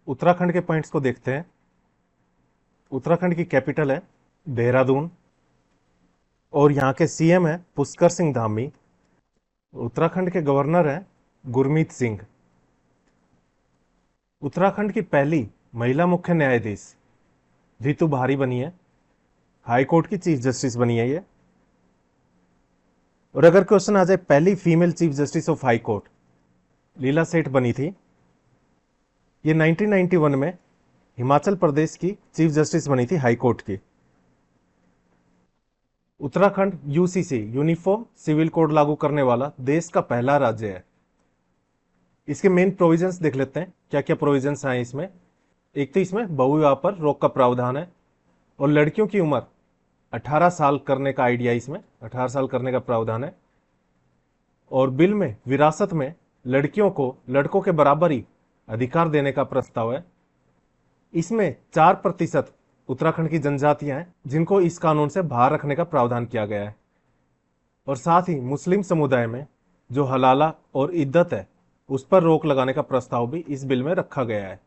उत्तराखंड के पॉइंट्स को देखते हैं। उत्तराखंड की कैपिटल है देहरादून और यहाँ के सीएम है पुष्कर सिंह धामी। उत्तराखंड के गवर्नर हैं गुरमीत सिंह। उत्तराखंड की पहली महिला मुख्य न्यायाधीश रितु भारी बनी है। हाई कोर्ट की चीफ जस्टिस बनी है ये। और अगर क्वेश्चन आ जाए पहली female chief justice of high court, Leila Seth बनी थी। ये 1991 में हिमाचल प्रदेश की चीफ जस्टिस बनी थी हाई कोर्ट की। Uttarakhand UCC uniform civil code लागू करने वाला देश का पहला राज्य है। इसके मेन प्रोविजंस देख लेते हैं, क्या क्या प्रोविजंस हैं इसमें। एक तो इसमें बहुविवाह पर रोक का प्रावधान है और लड़कियों की उम्र 18 साल करने का आइडिया, इसमें 18 साल करने का प्रावधान है। और बिल में विरासत में लड़कियों को लड़कों के बराबर ही अधिकार देने का प्रस्ताव है। इसमें 4% उत्तराखंड की जनजातियां हैं जिनको इस कानून से बाहर रखने का प्रावधान किया गया है। और साथ ही मुस्लिम समुदाय में जो हलाला और इद्दत है उस पर रोक लगाने का प्रस्ताव भी इस बिल में रखा गया है।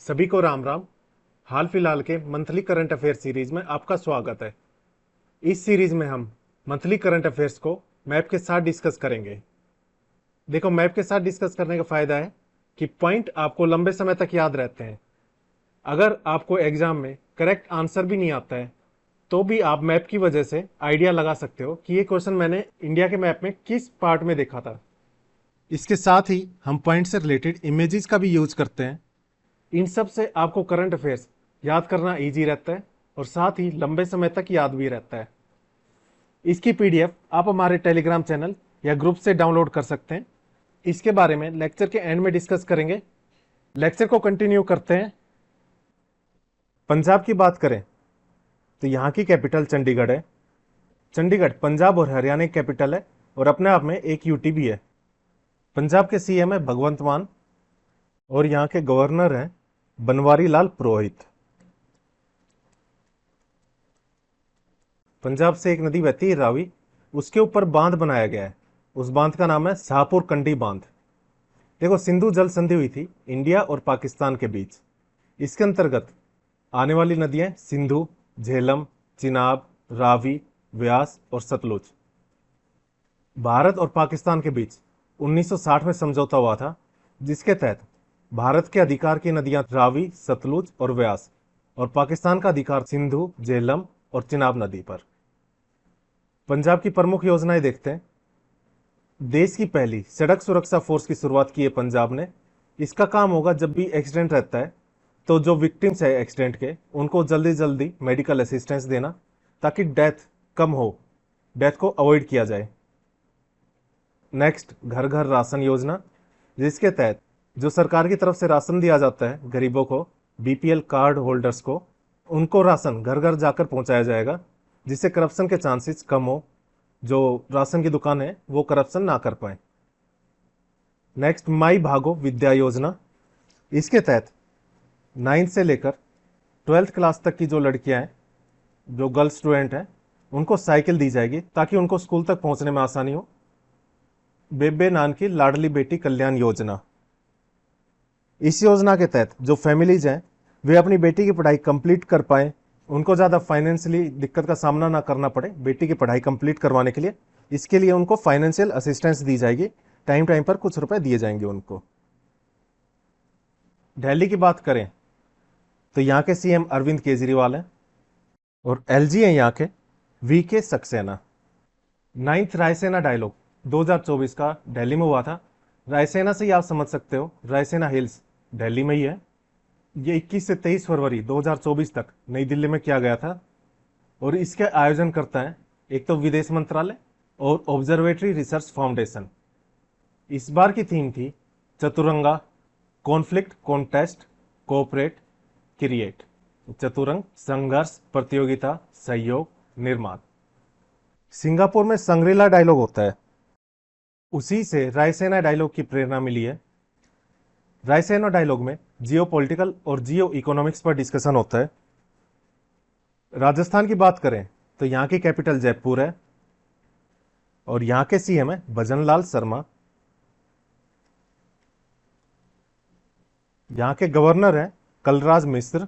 सभी को राम राम। हाल फिलहाल के मंथली करंट अफेयर सीरीज में आपका स्वागत है। इस सीरीज में हम मंथली करंट अफेयर्स को मैप के साथ डिस्कस करेंगे। देखो, मैप के साथ डिस्कस करने का फायदा है कि पॉइंट आपको लंबे समय तक याद रहते हैं। अगर आपको एग्जाम में करेक्ट आंसर भी नहीं आता है तो भी आप मैप की वजह से आइडिया लगा सकते हो कि ये क्वेश्चन मैंने इंडिया के मैप में किस पार्ट में देखा था। इसके साथ ही हम पॉइंट से रिलेटेड इमेजेस का भी यूज करते हैं। इन सब से आपको करंट अफेयर्स याद करना इजी रहता है और साथ ही लंबे समय तक याद भी रहता है। इसकी पीडीएफ आप हमारे टेलीग्राम चैनल या ग्रुप से डाउनलोड कर सकते हैं। इसके बारे में लेक्चर के एंड में डिस्कस करेंगे। लेक्चर को कंटिन्यू करते हैं। पंजाब की बात करें तो यहाँ की कैपिटल चंडीगढ़ है। चंडीगढ़ पंजाब और हरियाणा की कैपिटल है और अपने आप में एक यूटी भी है। पंजाब के सीएम है भगवंत मान और यहाँ के गवर्नर हैं बनवारी लाल पुरोहित। पंजाब से एक नदी बहती है रावी, उसके ऊपर बांध बनाया गया है। उस बांध का नाम है शाहपुर कंडी बांध। देखो, सिंधु जल संधि हुई थी इंडिया और पाकिस्तान के बीच। इसके अंतर्गत आने वाली नदियां सिंधु, झेलम, चिनाब, रावी, व्यास और सतलुज। भारत और पाकिस्तान के बीच 1960 में समझौता हुआ था जिसके तहत भारत के अधिकार की नदियां रावी, सतलुज और व्यास और पाकिस्तान का अधिकार सिंधु, झेलम और चिनाब नदी पर। पंजाब की प्रमुख योजनाएं देखते हैं। देश की पहली सड़क सुरक्षा फोर्स की शुरुआत की है पंजाब ने। इसका काम होगा जब भी एक्सीडेंट रहता है तो जो विक्टिम्स है एक्सीडेंट के उनको जल्दी जल्दी मेडिकल असिस्टेंस देना ताकि डेथ कम हो, डेथ को अवॉइड किया जाए। नेक्स्ट, घर घर राशन योजना, जिसके तहत जो सरकार की तरफ से राशन दिया जाता है गरीबों को, बीपीएल कार्ड होल्डर्स को, उनको राशन घर घर जाकर पहुंचाया जाएगा जिससे करप्शन के चांसेस कम हो, जो राशन की दुकान है वो करप्शन ना कर पाए। नेक्स्ट, माई भागो विद्या योजना। इसके तहत 9th से लेकर 12th क्लास तक की जो लड़कियां हैं, जो गर्ल स्टूडेंट हैं, उनको साइकिल दी जाएगी ताकि उनको स्कूल तक पहुंचने में आसानी हो। बेबे नान की लाडली बेटी कल्याण योजना। इस योजना के तहत जो फैमिलीज हैं वे अपनी बेटी की पढ़ाई कंप्लीट कर पाए, उनको ज़्यादा फाइनेंशियली दिक्कत का सामना ना करना पड़े बेटी की पढ़ाई कंप्लीट करवाने के लिए। इसके लिए उनको फाइनेंशियल असिस्टेंस दी जाएगी, टाइम टाइम पर कुछ रुपए दिए जाएंगे उनको। दिल्ली की बात करें तो यहाँ के सीएम अरविंद केजरीवाल हैं और एलजी है यहाँ के VK Saxena. 9th Raisena dialogue 2024 का दिल्ली में हुआ था। रायसेना से ही आप समझ सकते हो रायसेना हिल्स दिल्ली में ही है। ये 21 से 23 फरवरी 2024 तक नई दिल्ली में किया गया था और इसके आयोजन करता है एक तो विदेश मंत्रालय और ऑब्जर्वेटरी रिसर्च फाउंडेशन। इस बार की थीम थी Chaturanga, conflict, contest, cooperate, create. चतुरंग संघर्ष, प्रतियोगिता, सहयोग, निर्माण। सिंगापुर में संग्रीला डायलॉग होता है, उसी से रायसेना डायलॉग की प्रेरणा मिली है। रायसेना डायलॉग में जियो पॉलिटिकल और जियो इकोनॉमिक्स पर डिस्कशन होता है। राजस्थान की बात करें तो यहाँ की कैपिटल जयपुर है और यहाँ के सीएम है भजन लाल शर्मा। यहाँ के गवर्नर हैं कलराज मिश्र।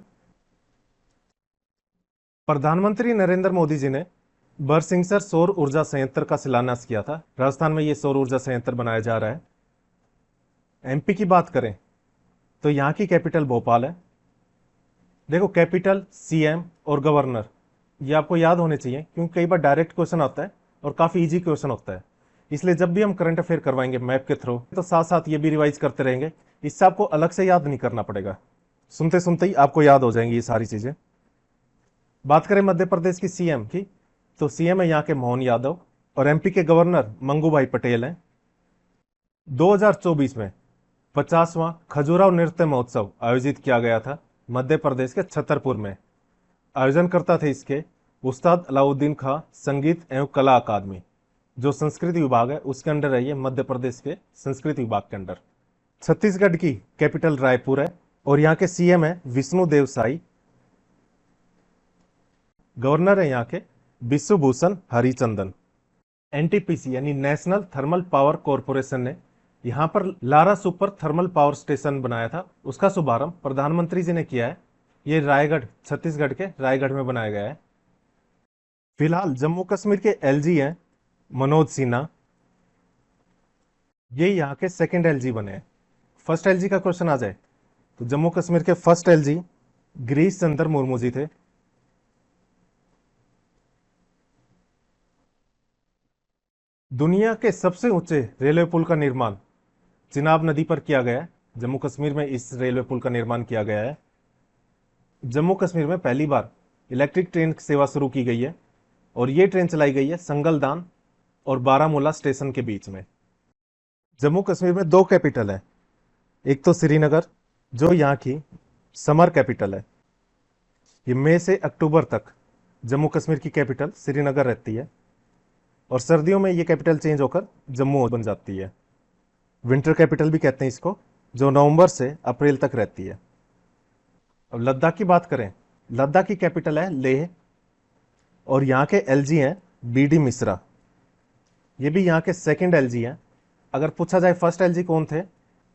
प्रधानमंत्री नरेंद्र मोदी जी ने बरसिंगसर सौर ऊर्जा संयंत्र का शिलान्यास किया था। राजस्थान में ये सौर ऊर्जा संयंत्र बनाया जा रहा है। एमपी की बात करें तो यहाँ की कैपिटल भोपाल है। देखो, कैपिटल, सीएम और गवर्नर ये आपको याद होने चाहिए, क्योंकि कई बार डायरेक्ट क्वेश्चन आता है और काफी इजी क्वेश्चन होता है। इसलिए जब भी हम करंट अफेयर करवाएंगे मैप के थ्रू, तो साथ साथ ये भी रिवाइज करते रहेंगे। इससे आपको अलग से याद नहीं करना पड़ेगा, सुनते सुनते ही आपको याद हो जाएंगी ये सारी चीजें। बात करें मध्य प्रदेश की सीएम की, तो सीएम है यहाँ के मोहन यादव और एमपी के गवर्नर मंगू भाई पटेल हैं। 2024 में 50वां खजुराहो नृत्य महोत्सव आयोजित किया गया था मध्य प्रदेश के छतरपुर में। आयोजन करता थे इसके उस्ताद अलाउद्दीन खां संगीत एवं कला अकादमी, जो संस्कृति विभाग है उसके अंडर है। ये मध्य प्रदेश के संस्कृति विभाग के अंडर। छत्तीसगढ़ की कैपिटल रायपुर है और यहाँ के सीएम है विष्णुदेव साई। गवर्नर है यहाँ के विश्वभूषण हरिचंदन। एनटीपीसी यानी नेशनल थर्मल पावर कॉरपोरेशन ने यहाँ पर Lara super thermal power station बनाया था। उसका शुभारंभ प्रधानमंत्री जी ने किया है। ये रायगढ़, छत्तीसगढ़ के रायगढ़ में बनाया गया है। फिलहाल जम्मू कश्मीर के एलजी हैं मनोज सिन्हा। ये यहाँ के सेकंड एलजी बने हैं। फर्स्ट एलजी का क्वेश्चन आ जाए तो जम्मू कश्मीर के फर्स्ट एलजी गिरीश चंद्र मुर्मू जी थे। दुनिया के सबसे ऊंचे रेलवे पुल का निर्माण चिनाब नदी पर किया गया है। जम्मू कश्मीर में इस रेलवे पुल का निर्माण किया गया है। जम्मू कश्मीर में पहली बार इलेक्ट्रिक ट्रेन की सेवा शुरू की गई है और ये ट्रेन चलाई गई है संगलदान और बारामूला स्टेशन के बीच में। जम्मू कश्मीर में दो कैपिटल है, एक तो श्रीनगर जो यहाँ की समर कैपिटल है। ये मई से अक्टूबर तक जम्मू कश्मीर की कैपिटल श्रीनगर रहती है और सर्दियों में ये कैपिटल चेंज होकर जम्मू बन जाती है। विंटर कैपिटल भी कहते हैं इसको, जो नवंबर से अप्रैल तक रहती है। अब लद्दाख की बात करें, लद्दाख की कैपिटल है लेह और यहाँ के एलजी हैं बीडी मिश्रा। ये भी यहाँ के सेकंड एलजी हैं। अगर पूछा जाए फर्स्ट एलजी कौन थे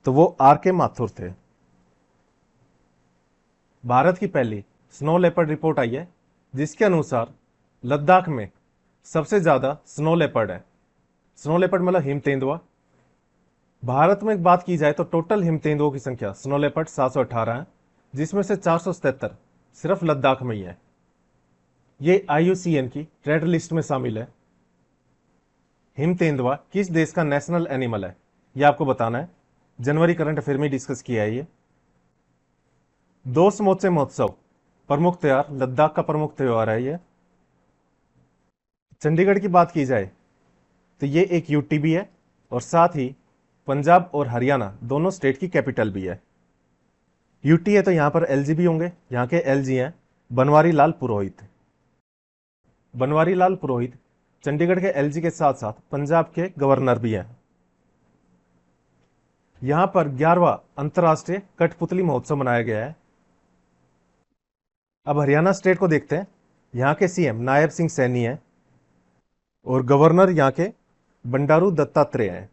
तो वो आर के माथुर थे। भारत की पहली स्नो लेपर्ड रिपोर्ट आई है जिसके अनुसार लद्दाख में सबसे ज्यादा स्नो लेपर्ड है। स्नो लेपर्ड मतलब हिम तेंदुआ। भारत में एक बात की जाए तो टोटल हिम तेंदुओं की संख्या स्नो लेपर्ड 718 है, जिसमें से 477 सिर्फ लद्दाख में ही है। ये IUCN की रेड लिस्ट में शामिल है। हिम तेंदुआ किस देश का नेशनल एनिमल है यह आपको बताना है। जनवरी करंट अफेयर में डिस्कस किया है ये। दोस्त मोचे महोत्सव प्रमुख त्योहार, लद्दाख का प्रमुख त्योहार है ये। चंडीगढ़ की बात की जाए तो ये एक यूटी भी है और साथ ही पंजाब और हरियाणा दोनों स्टेट की कैपिटल भी है। यूटी है तो यहां पर एलजी भी होंगे। यहाँ के एलजी हैं बनवारी लाल पुरोहित। बनवारी लाल पुरोहित चंडीगढ़ के एलजी के साथ साथ पंजाब के गवर्नर भी हैं। यहां पर 11वां अंतर्राष्ट्रीय कठपुतली महोत्सव मनाया गया है। अब हरियाणा स्टेट को देखते हैं। यहाँ के सीएम नायब सिंह सैनी हैं और गवर्नर यहाँ के बंडारू दत्तात्रेय हैं।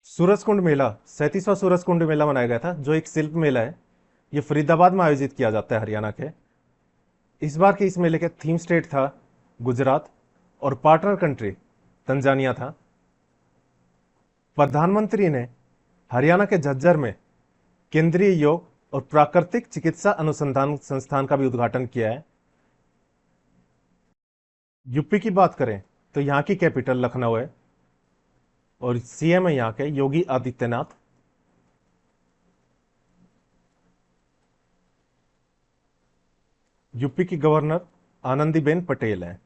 सूरजकुंड मेला, 37वां सूरजकुंड मेला मनाया गया था, जो एक शिल्प मेला है। यह फरीदाबाद में आयोजित किया जाता है हरियाणा के। इस बार के इस मेले के थीम स्टेट था गुजरात और पार्टनर कंट्री तंजानिया था। प्रधानमंत्री ने हरियाणा के झज्जर में केंद्रीय योग और प्राकृतिक चिकित्सा अनुसंधान संस्थान का भी उद्घाटन किया है। यूपी की बात करें तो यहाँ की कैपिटल लखनऊ है और सीएम है यहाँ के योगी आदित्यनाथ। यूपी की गवर्नर आनंदीबेन पटेल हैं।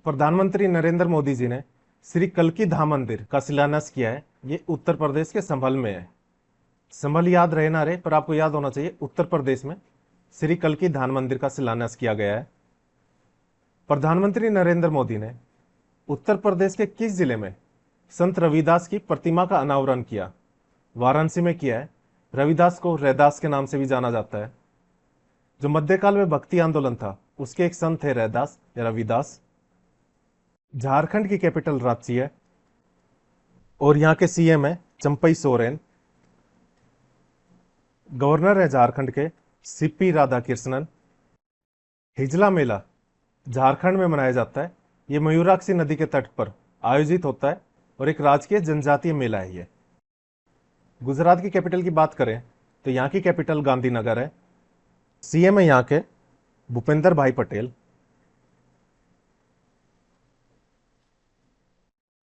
प्रधानमंत्री नरेंद्र मोदी जी ने श्री कल्की धाम मंदिर का शिलान्यास किया है। ये उत्तर प्रदेश के संभल में है। संभल याद रहे ना रहे, पर आपको याद होना चाहिए उत्तर प्रदेश में श्री कल्की धाम मंदिर का शिलान्यास किया गया है। प्रधानमंत्री नरेंद्र मोदी ने उत्तर प्रदेश के किस जिले में संत रविदास की प्रतिमा का अनावरण किया? वाराणसी में किया है। रविदास को रैदास के नाम से भी जाना जाता है। जो मध्यकाल में भक्ति आंदोलन था उसके एक संत थे रैदास या रविदास। झारखंड की कैपिटल रांची है और यहाँ के सीएम है चंपई सोरेन। गवर्नर है झारखंड के सीपी राधाकृष्णन। हिजला मेला झारखंड में मनाया जाता है। ये मयूराक्षी नदी के तट पर आयोजित होता है और एक राजकीय जनजातीय मेला है ये। गुजरात की कैपिटल की बात करें तो यहाँ की कैपिटल गांधीनगर है। सीएम है यहाँ के भूपेंद्र भाई पटेल।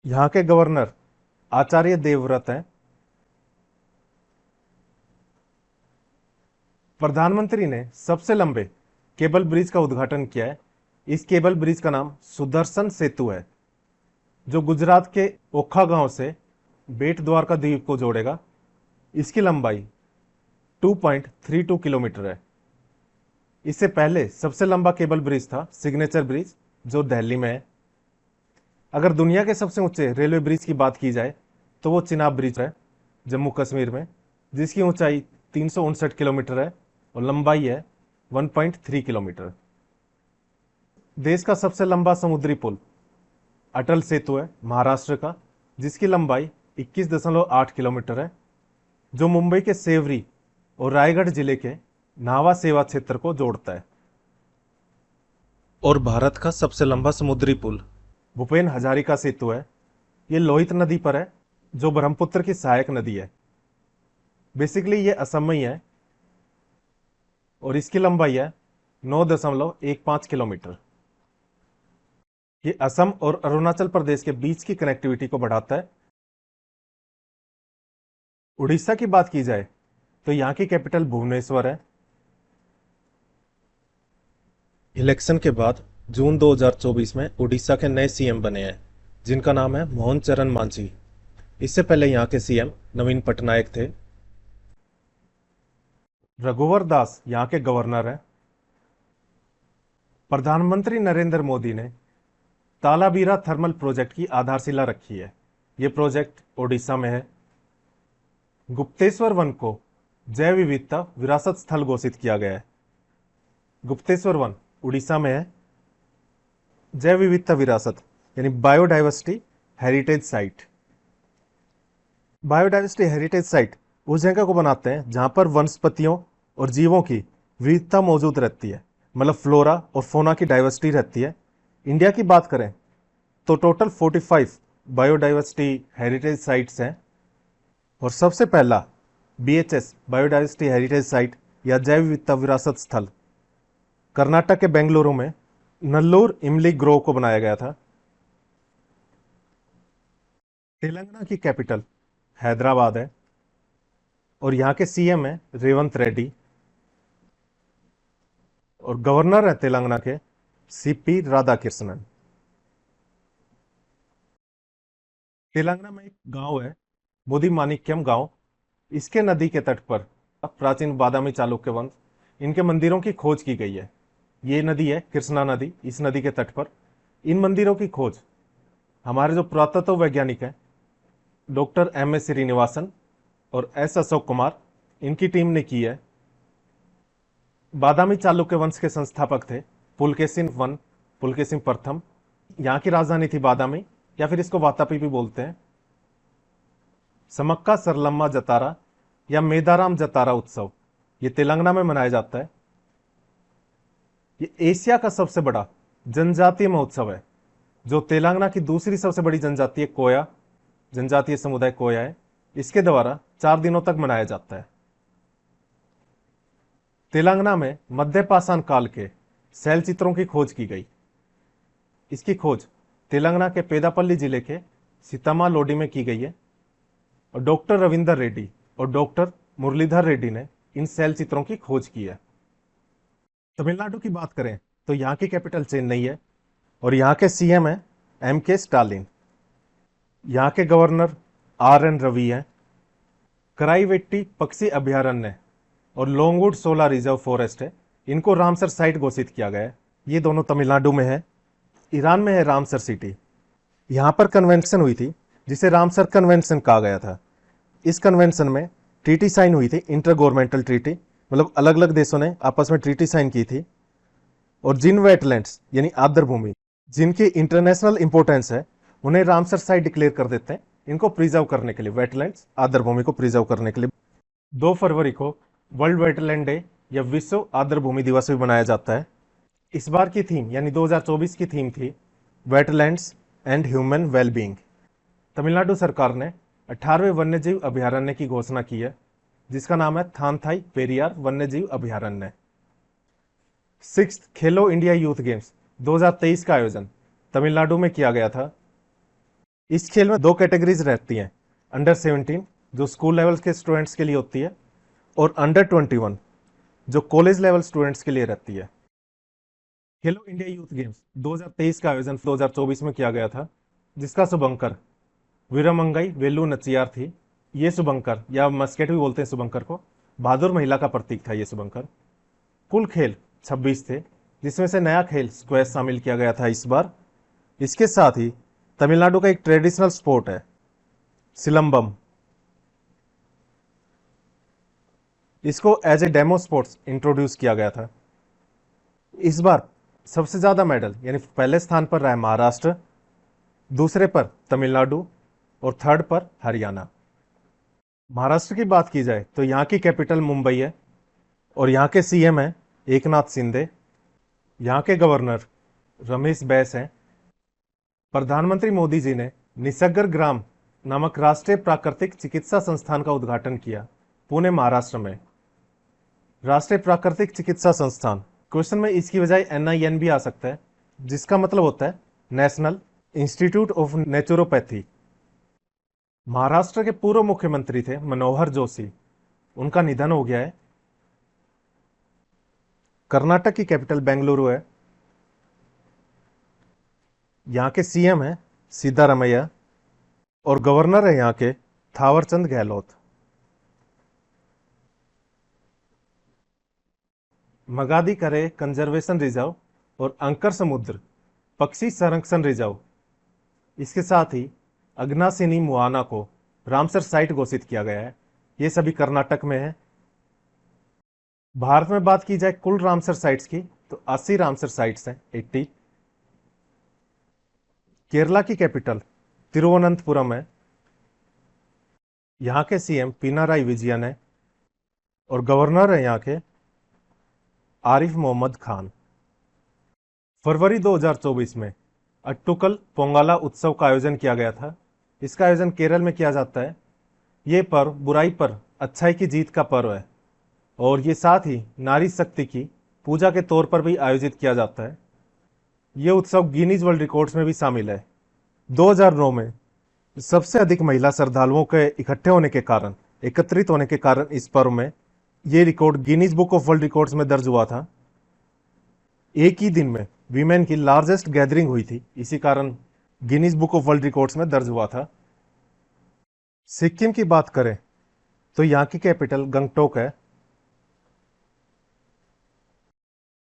यहाँ के गवर्नर आचार्य देवव्रत हैं। प्रधानमंत्री ने सबसे लंबे केबल ब्रिज का उद्घाटन किया है। इस केबल ब्रिज का नाम सुदर्शन सेतु है, जो गुजरात के ओखा गांव से बेट द्वारका द्वीप को जोड़ेगा। इसकी लंबाई 2.32 किलोमीटर है। इससे पहले सबसे लंबा केबल ब्रिज था सिग्नेचर ब्रिज, जो दिल्ली में है। अगर दुनिया के सबसे ऊंचे रेलवे ब्रिज की बात की जाए तो वो चिनाब ब्रिज है जम्मू कश्मीर में, जिसकी ऊंचाई 359 किलोमीटर है और लंबाई है 1.3 किलोमीटर। देश का सबसे लंबा समुद्री पुल अटल सेतु है महाराष्ट्र का, जिसकी लंबाई 21.8 किलोमीटर है, जो मुंबई के सेवरी और रायगढ़ जिले के नावा सेवा क्षेत्र को जोड़ता है। और भारत का सबसे लंबा समुद्री पुल भूपेन हजारिका सेतु है। ये लोहित नदी पर है, जो ब्रह्मपुत्र की सहायक नदी है। बेसिकली ये असम में ही है और इसकी लंबाई है 9.15 किलोमीटर। ये असम और अरुणाचल प्रदेश के बीच की कनेक्टिविटी को बढ़ाता है। उड़ीसा की बात की जाए तो यहाँ की कैपिटल भुवनेश्वर है। इलेक्शन के बाद जून 2024 में उड़ीसा के नए सीएम बने हैं, जिनका नाम है मोहन चरण मांझी। इससे पहले यहाँ के सीएम नवीन पटनायक थे। रघुवर दास यहाँ के गवर्नर हैं। प्रधानमंत्री नरेंद्र मोदी ने तालाबीरा थर्मल प्रोजेक्ट की आधारशिला रखी है। यह प्रोजेक्ट ओडिशा में है। गुप्तेश्वर वन को जैव विविधता विरासत स्थल घोषित किया गया है। गुप्तेश्वर वन उड़ीसा में है। जैव विविधता विरासत यानी biodiversity heritage site. Biodiversity heritage site उस जगह को बनाते हैं जहां पर वनस्पतियों और जीवों की विविधता मौजूद रहती है, मतलब फ्लोरा और फोना की डाइवर्सिटी रहती है। इंडिया की बात करें तो टोटल 45 बायोडाइवर्सिटी हेरिटेज साइट्स हैं। और सबसे पहला BHS बायोडाइवर्सिटी हेरिटेज साइट या जैव विविधता विरासत स्थल कर्नाटक के बेंगलुरु में नल्लूर इमली ग्रोव को बनाया गया था। तेलंगाना की कैपिटल हैदराबाद है और यहाँ के सीएम है रेवंत रेड्डी और गवर्नर है तेलंगाना के सीपी राधाकृष्णन। तेलंगाना में एक गांव है मुदी माणिक्यम गांव। इसके नदी के तट पर प्राचीन बादामी चालुक्य वंश इनके मंदिरों की खोज की गई है। ये नदी है कृष्णा नदी। इस नदी के तट पर इन मंदिरों की खोज हमारे जो पुरातत्व वैज्ञानिक हैं डॉक्टर MS श्रीनिवासन और S अशोक कुमार, इनकी टीम ने की है। बादामी चालुक्य वंश के संस्थापक थे पुलकेशिन वन, पुलकेशिन प्रथम। यहाँ की राजधानी थी बादामी या फिर इसको वातापी भी बोलते हैं। समक्का सरलम्मा जतारा या मेदाराम जतारा उत्सव ये तेलंगाना में मनाया जाता है। ये एशिया का सबसे बड़ा जनजातीय महोत्सव है, जो तेलंगाना की दूसरी सबसे बड़ी जनजातीय कोया जनजातीय समुदाय कोया है। इसके द्वारा 4 दिनों तक मनाया जाता है। तेलंगाना में मध्य पाषाण काल के शैल चित्रों की खोज की गई। इसकी खोज तेलंगाना के पेदापल्ली जिले के सीतामा लोडी में की गई है और डॉक्टर रविंदर रेड्डी और डॉक्टर मुरलीधर रेड्डी ने इन शैल चित्रों की खोज की है। तमिलनाडु की बात करें तो यहाँ की कैपिटल चेन्नई है और यहाँ के सीएम है MK स्टालिन। यहाँ के गवर्नर RN रवि हैं। कराईवेट्टी पक्षी अभयारण्य और लोंगवुड सोला रिजर्व फॉरेस्ट है, इनको रामसर साइट घोषित किया गया है। ये दोनों तमिलनाडु में है। ईरान में है रामसर सिटी। यहाँ पर कन्वेंशन हुई थी जिसे रामसर कन्वेंशन कहा गया था। इस कन्वेंशन में ट्रीटी साइन हुई थी, इंटर गवर्नमेंटल ट्रीटी, मतलब अलग अलग देशों ने आपस में ट्रीटी साइन की थी। और जिन वेटलैंड्स यानी आर्द्र भूमि जिनकी इंटरनेशनल इंपोर्टेंस है उन्हें रामसर साइट डिक्लेयर कर देते हैं। इनको प्रिजर्व करने के लिए, वेटलैंड्स आर्द्रभूमि को प्रिजर्व करने के लिए 2 फरवरी को वर्ल्ड वेटलैंड डे या विश्व आर्द्रभूमि दिवस भी मनाया जाता है। इस बार की थीम यानी 2024 की थीम थी wetlands and human wellbeing. Tamil Nadu सरकार ने 18वें वन्यजीव अभयारण्य की घोषणा की है, जिसका नाम है थानथाई पेरियार वन्यजीव अभयारण्य। 6th खेलो इंडिया यूथ गेम्स 2023 का आयोजन तमिलनाडु में किया गया था। इस खेल में 2 कैटेगरीज रहती हैं, अंडर 17 जो स्कूल लेवल के स्टूडेंट्स के लिए होती है और अंडर 21 जो कॉलेज लेवल स्टूडेंट्स के लिए रहती है। खेलो इंडिया यूथ गेम्स 2023 का आयोजन 2024 में किया गया था, जिसका शुभंकर वीरमंगई वेलु नचियार थी। ये शुभंकर या मस्केट भी बोलते हैं शुभंकर को, बहादुर महिला का प्रतीक था ये शुभंकर। कुल खेल 26 थे, जिसमें से नया खेल स्क्वैश शामिल किया गया था इस बार। इसके साथ ही तमिलनाडु का एक ट्रेडिशनल स्पोर्ट है सिलंबम, इसको as a demo sports introduce किया गया था। इस बार सबसे ज्यादा मेडल यानी पहले स्थान पर रहा है महाराष्ट्र, दूसरे पर तमिलनाडु और थर्ड पर हरियाणा। महाराष्ट्र की बात की जाए तो यहाँ की कैपिटल मुंबई है और यहाँ के सीएम हैं एकनाथ शिंदे। यहाँ के गवर्नर रमेश बैस हैं। प्रधानमंत्री मोदी जी ने निसर्ग ग्राम नामक राष्ट्रीय प्राकृतिक चिकित्सा संस्थान का उद्घाटन किया पुणे महाराष्ट्र में। राष्ट्रीय प्राकृतिक चिकित्सा संस्थान, क्वेश्चन में इसकी बजाय NIN भी आ सकता है, जिसका मतलब होता है national institute of naturopathy. Maharashtra के पूर्व मुख्यमंत्री थे मनोहर जोशी, उनका निधन हो गया है। कर्नाटक की कैपिटल बेंगलुरु है। यहाँ के सीएम है सिद्धारमैया और गवर्नर है यहाँ के थावरचंद गहलोत। मगादी करे कंजर्वेशन रिजर्व और अंकर समुद्र पक्षी संरक्षण रिजर्व, इसके साथ ही अग्नासिनी मुआना को रामसर साइट घोषित किया गया है। ये सभी कर्नाटक में है। भारत में बात की जाए कुल रामसर साइट्स की तो 80 रामसर साइट्स हैं, 80। केरला की कैपिटल तिरुवनंतपुरम है। यहाँ के सीएम पिनाराई विजयन है और गवर्नर है यहाँ के आरिफ मोहम्मद खान। फरवरी 2024 में अट्टुकल पोंगला उत्सव का आयोजन किया गया था। इसका आयोजन केरल में किया जाता है। ये पर्व बुराई पर अच्छाई की जीत का पर्व है और ये साथ ही नारी शक्ति की पूजा के तौर पर भी आयोजित किया जाता है। ये उत्सव गिनीज वर्ल्ड रिकॉर्ड्स में भी शामिल है। 2009 में सबसे अधिक महिला श्रद्धालुओं के इकट्ठे होने के कारण, एकत्रित होने के कारण इस पर्व में ये record Guinness book of world records में दर्ज हुआ था। एक ही दिन में वीमेन की लार्जेस्ट गैदरिंग हुई थी, इसी कारण Guinness book of world records में दर्ज हुआ था। सिक्किम की बात करें तो यहाँ की कैपिटल गंगटोक है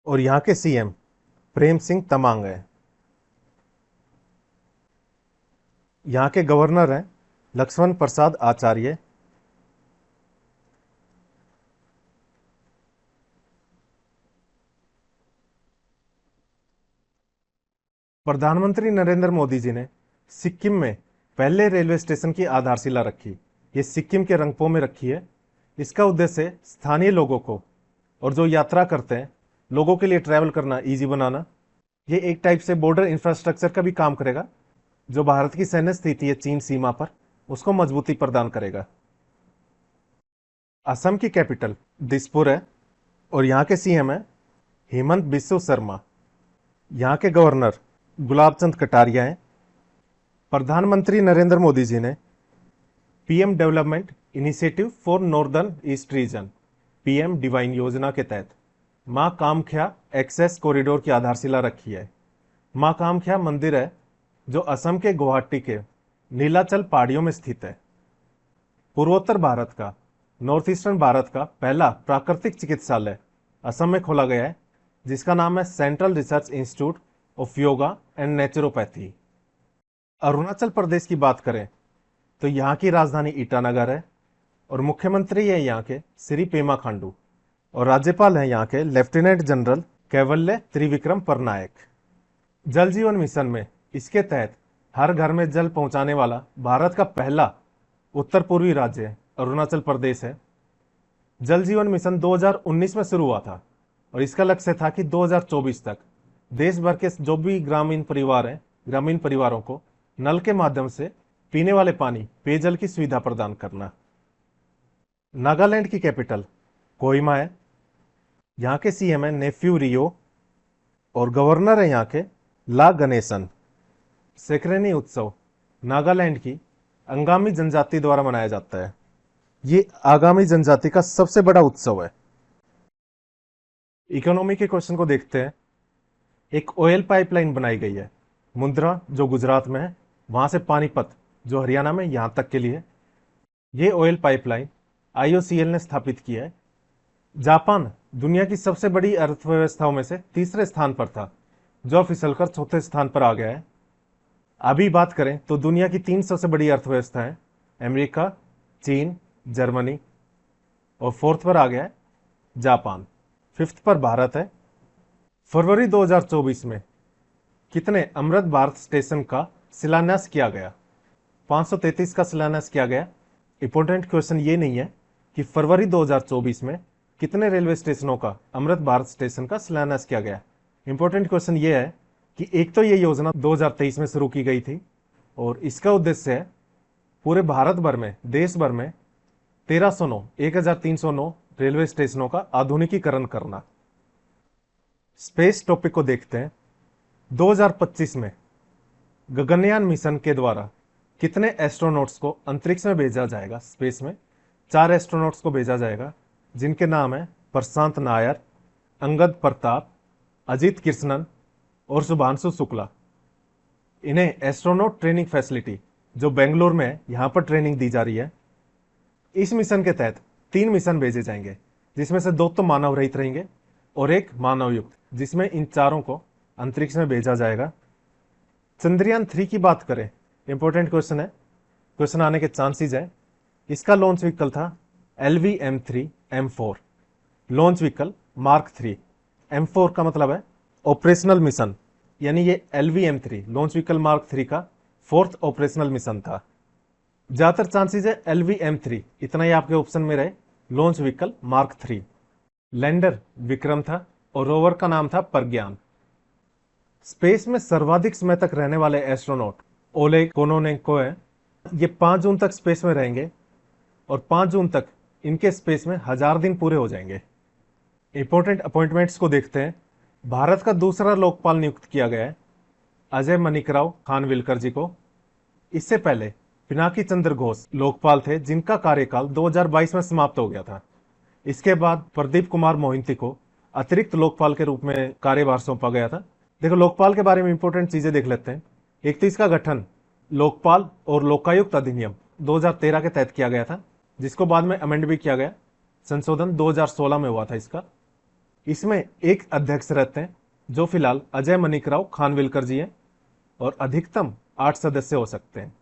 और यहाँ के सीएम प्रेम सिंह तमांग है। यहाँ के गवर्नर हैं लक्ष्मण प्रसाद आचार्य। प्रधानमंत्री नरेंद्र मोदी जी ने सिक्किम में पहले रेलवे स्टेशन की आधारशिला रखी। ये सिक्किम के रंगपो में रखी है। इसका उद्देश्य स्थानीय लोगों को और जो यात्रा करते हैं लोगों के लिए ट्रैवल करना इजी बनाना। ये एक टाइप से बॉर्डर इंफ्रास्ट्रक्चर का भी काम करेगा, जो भारत की सैन्य स्थिति है चीन सीमा पर उसको मजबूती प्रदान करेगा। असम की कैपिटल दिसपुर है और यहाँ के सीएम है हेमंत बिस्व शर्मा। यहाँ के गवर्नर गुलाब चंद कटारिया हैं। प्रधानमंत्री नरेंद्र मोदी जी ने PM development initiative for northern east region PM divine योजना के तहत मां कामख्या एक्सेस कॉरिडोर की आधारशिला रखी है। मां कामख्या मंदिर है जो असम के गुवाहाटी के नीलाचल पहाड़ियों में स्थित है। पूर्वोत्तर भारत का, नॉर्थ ईस्टर्न भारत का पहला प्राकृतिक चिकित्सालय असम में खोला गया है, जिसका नाम है central research institute of yoga and naturopathy. Arunachal Pradesh की बात करें तो यहाँ की राजधानी ईटानगर है और मुख्यमंत्री है यहाँ के श्री पेमा खांडू और राज्यपाल है यहाँ के लेफ्टिनेंट जनरल कैवल्य त्रिविक्रम परनायक। जल जीवन मिशन में इसके तहत हर घर में जल पहुंचाने वाला भारत का पहला उत्तर पूर्वी राज्य अरुणाचल प्रदेश है। जल जीवन मिशन 2019 में शुरू हुआ था और इसका लक्ष्य था कि 2024 तक देश भर के जो भी ग्रामीण परिवार हैं, ग्रामीण परिवारों को नल के माध्यम से पीने वाले पानी, पेयजल की सुविधा प्रदान करना। नागालैंड की कैपिटल कोहिमा है। यहाँ के सीएम है नेफ्यू रियो और गवर्नर है यहाँ के ला गणेशन। सेक्रेनी उत्सव नागालैंड की अंगामी जनजाति द्वारा मनाया जाता है। ये आगामी जनजाति का सबसे बड़ा उत्सव है। इकोनॉमी के क्वेश्चन को देखते हैं। एक ऑयल पाइपलाइन बनाई गई है मुंद्रा, जो गुजरात में है, वहां से पानीपत, जो हरियाणा में, यहां तक के लिए ये ऑयल पाइपलाइन आईओसीएल ने स्थापित की है। जापान दुनिया की सबसे बड़ी अर्थव्यवस्थाओं में से तीसरे स्थान पर था, जो फिसलकर चौथे स्थान पर आ गया है। अभी बात करें तो दुनिया की 3 सबसे बड़ी अर्थव्यवस्थाएं अमेरिका, चीन, जर्मनी, और फोर्थ पर आ गया है जापान। फिफ्थ पर भारत है। फरवरी 2024 में कितने अमृत भारत स्टेशन का शिलान्यास किया गया? 533 का शिलान्यास किया गया। इंपॉर्टेंट क्वेश्चन ये नहीं है कि फरवरी 2024 में कितने रेलवे स्टेशनों का अमृत भारत स्टेशन का शिलान्यास किया गया। इंपॉर्टेंट क्वेश्चन ये है कि एक तो ये योजना 2023 में शुरू की गई थी और इसका उद्देश्य है पूरे भारत भर में, देश भर में 1309 रेलवे स्टेशनों का आधुनिकीकरण करना। स्पेस टॉपिक को देखते हैं। 2025 में गगनयान मिशन के द्वारा कितने एस्ट्रोनॉट्स को अंतरिक्ष में भेजा जाएगा? स्पेस में 4 एस्ट्रोनॉट्स को भेजा जाएगा, जिनके नाम है प्रशांत नायर, अंगद प्रताप, अजीत कृष्णन और शुभांशु शुक्ला। इन्हें एस्ट्रोनॉट ट्रेनिंग फैसिलिटी जो बेंगलोर में है, यहां पर ट्रेनिंग दी जा रही है। इस मिशन के तहत 3 मिशन भेजे जाएंगे, जिसमें से 2 तो मानव रहित रहेंगे और 1 मानव युक्त, जिसमें इन चारों को अंतरिक्ष में भेजा जाएगा। चंद्रयान 3 की बात करें, इंपॉर्टेंट क्वेश्चन है, क्वेश्चन आने के चांसेस है। इसका लॉन्च व्हीकल था LVM-3M4, launch vehicle mark 3। M4 का मतलब है ऑपरेशनल मिशन, यानी ये LVM-3 लॉन्च व्हीकल मार्क 3 का 4th ऑपरेशनल मिशन था। ज्यादातर चांसेस है LVM-3, इतना ही आपके ऑप्शन में रहे, launch vehicle mark 3। Lander Vikram था और रोवर का नाम था प्रज्ञान। स्पेस में सर्वाधिक समय तक रहने वाले एस्ट्रोनॉट ओलेग कोनोनेंको है। ये 5 जून तक स्पेस में रहेंगे और 5 जून तक इनके स्पेस में 1000 दिन पूरे हो जाएंगे। इंपॉर्टेंट अपॉइंटमेंट्स को देखते हैं। भारत का दूसरा लोकपाल नियुक्त किया गया है अजय मणिकराव खानविलकर जी को। इससे पहले पिनाकी चंद्र घोष लोकपाल थे, जिनका कार्यकाल 2022 में समाप्त हो गया था। इसके बाद प्रदीप कुमार मोहिंती को अतिरिक्त लोकपाल के रूप में कार्यभार सौंपा गया था। देखो, लोकपाल के बारे में इंपॉर्टेंट चीजें देख लेते हैं। एक तो इसका गठन लोकपाल और लोकायुक्त अधिनियम 2013 के तहत किया गया था, जिसको बाद में अमेंड भी किया गया, संशोधन 2016 में हुआ था इसका। इसमें एक अध्यक्ष रहते हैं, जो फिलहाल अजय मणिकराव खानविलकर जी हैं, और अधिकतम 8 सदस्य हो सकते हैं।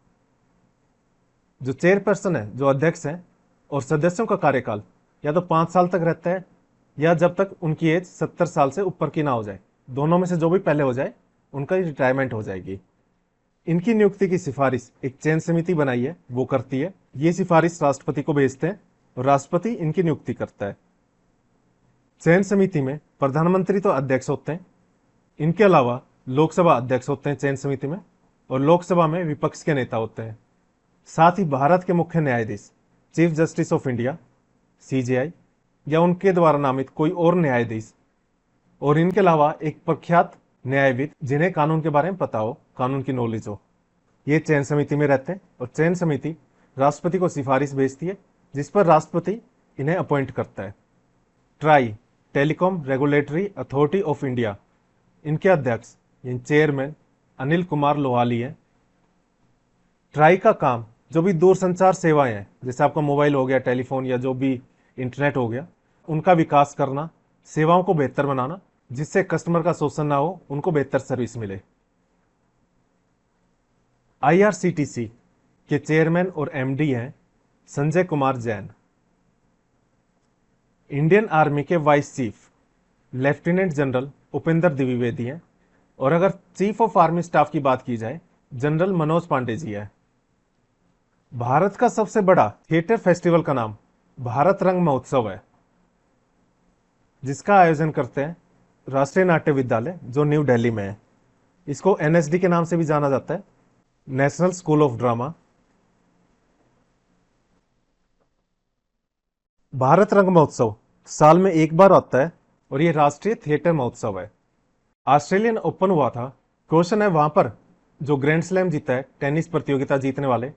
जो चेयरपर्सन है, जो अध्यक्ष हैं, और सदस्यों का कार्यकाल या तो 5 साल तक रहता है या जब तक उनकी एज 70 साल से ऊपर की ना हो जाए। दोनों में से जो भी पहले हो जाए उनका रिटायरमेंट हो जाएगी। इनकी नियुक्ति की सिफारिश एक चयन समिति बनाई है, वो करती है। ये सिफारिश राष्ट्रपति को भेजते हैं और राष्ट्रपति इनकी नियुक्ति करता है। चयन समिति में प्रधानमंत्री तो अध्यक्ष होते हैं, इनके अलावा लोकसभा अध्यक्ष होते हैं चयन समिति में, और लोकसभा में विपक्ष के नेता होते हैं। साथ ही भारत के मुख्य न्यायाधीश chief justice of India CJI या उनके द्वारा नामित कोई और न्यायाधीश, और इनके अलावा एक प्रख्यात न्यायविद जिन्हें कानून के बारे में पता हो, कानून की नॉलेज हो, ये चयन समिति में रहते हैं। और चयन समिति राष्ट्रपति को सिफारिश भेजती है, जिस पर राष्ट्रपति इन्हें अपॉइंट करता है। Try telecom regulatory authority of India, इनके अध्यक्ष चेयरमैन अनिल कुमार लोहाली हैं। ट्राई का काम जो भी दूरसंचार सेवाएं हैं, जैसे आपका मोबाइल हो गया, टेलीफोन या जो भी इंटरनेट हो गया, उनका विकास करना, सेवाओं को बेहतर बनाना, जिससे कस्टमर का शोषण ना हो, उनको बेहतर सर्विस मिले। IRCTC के चेयरमैन और MD हैं संजय कुमार जैन। इंडियन आर्मी के vice chief lieutenant general Upendra Dwivedi हैं। और अगर चीफ ऑफ आर्मी स्टाफ की बात की जाए, जनरल मनोज पांडे जी है। भारत का सबसे बड़ा थिएटर फेस्टिवल का नाम भारत रंग महोत्सव है, जिसका आयोजन करते हैं राष्ट्रीय नाट्य विद्यालय जो न्यू दिल्ली में है। इसको एनएसडी के नाम से भी जाना जाता है, national school of drama. Bharat रंग महोत्सव साल में एक बार आता है और ये राष्ट्रीय थिएटर महोत्सव है। ऑस्ट्रेलियन ओपन हुआ था। क्वेश्चन है वहां पर जो ग्रैंड स्लैम जीता है, टेनिस प्रतियोगिता जीतने वाले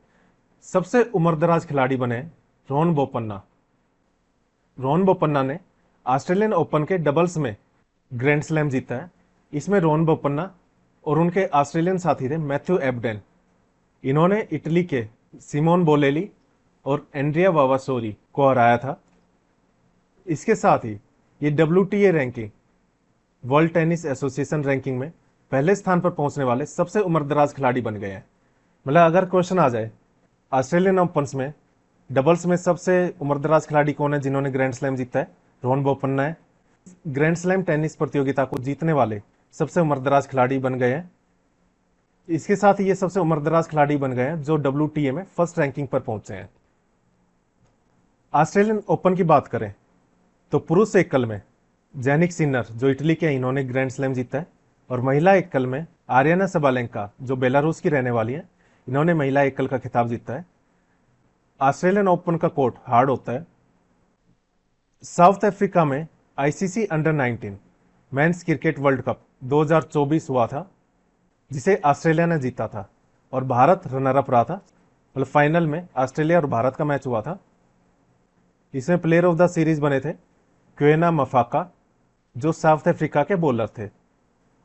सबसे उम्रदराज खिलाड़ी बने रोहन बोपन्ना। रोहन बोपन्ना ने ऑस्ट्रेलियन ओपन के डबल्स में ग्रैंड स्लैम जीता है। इसमें रोहन बोपन्ना और उनके ऑस्ट्रेलियन साथी थे मैथ्यू एबडेन। इन्होंने इटली के सिमोन बोलेली और एंड्रिया वावासोरी को हराया था। इसके साथ ही ये WTA ranking, world tennis association ranking में पहले स्थान पर पहुंचने वाले सबसे उम्रदराज खिलाड़ी बन गए हैं। मतलब अगर क्वेश्चन आ जाए ऑस्ट्रेलियन ओपन में डबल्स में सबसे उम्रदराज खिलाड़ी कौन है जिन्होंने ग्रैंड स्लैम जीता है, रोहन बोपन्ना है। ग्रैंड स्लैम टेनिस प्रतियोगिता को जीतने वाले सबसे उम्रदराज खिलाड़ी बन गए हैं। इसके साथ ही ये सबसे उम्रदराज खिलाड़ी बन गए हैं जो WTA में फर्स्ट रैंकिंग पर पहुंचे हैं। ऑस्ट्रेलियन ओपन की बात करें तो पुरुष एकल में जैनिक सिन्नर जो इटली के हैं, इन्होंने ग्रैंड स्लैम जीता है। और महिला एकल में आर्याना सबालेंका जो बेलारूस की रहने वाली है, इन्होंने महिला एकल का खिताब जीता है। ऑस्ट्रेलियन ओपन का कोर्ट हार्ड होता है। साउथ अफ्रीका में ICC under 19 men's cricket world cup 2024 हुआ था, जिसे ऑस्ट्रेलिया ने जीता था और भारत रनर अप रहा था। मतलब फाइनल में ऑस्ट्रेलिया और भारत का मैच हुआ था। इसमें प्लेयर ऑफ द सीरीज बने थे क्वेना मफाका जो साउथ अफ्रीका के बॉलर थे,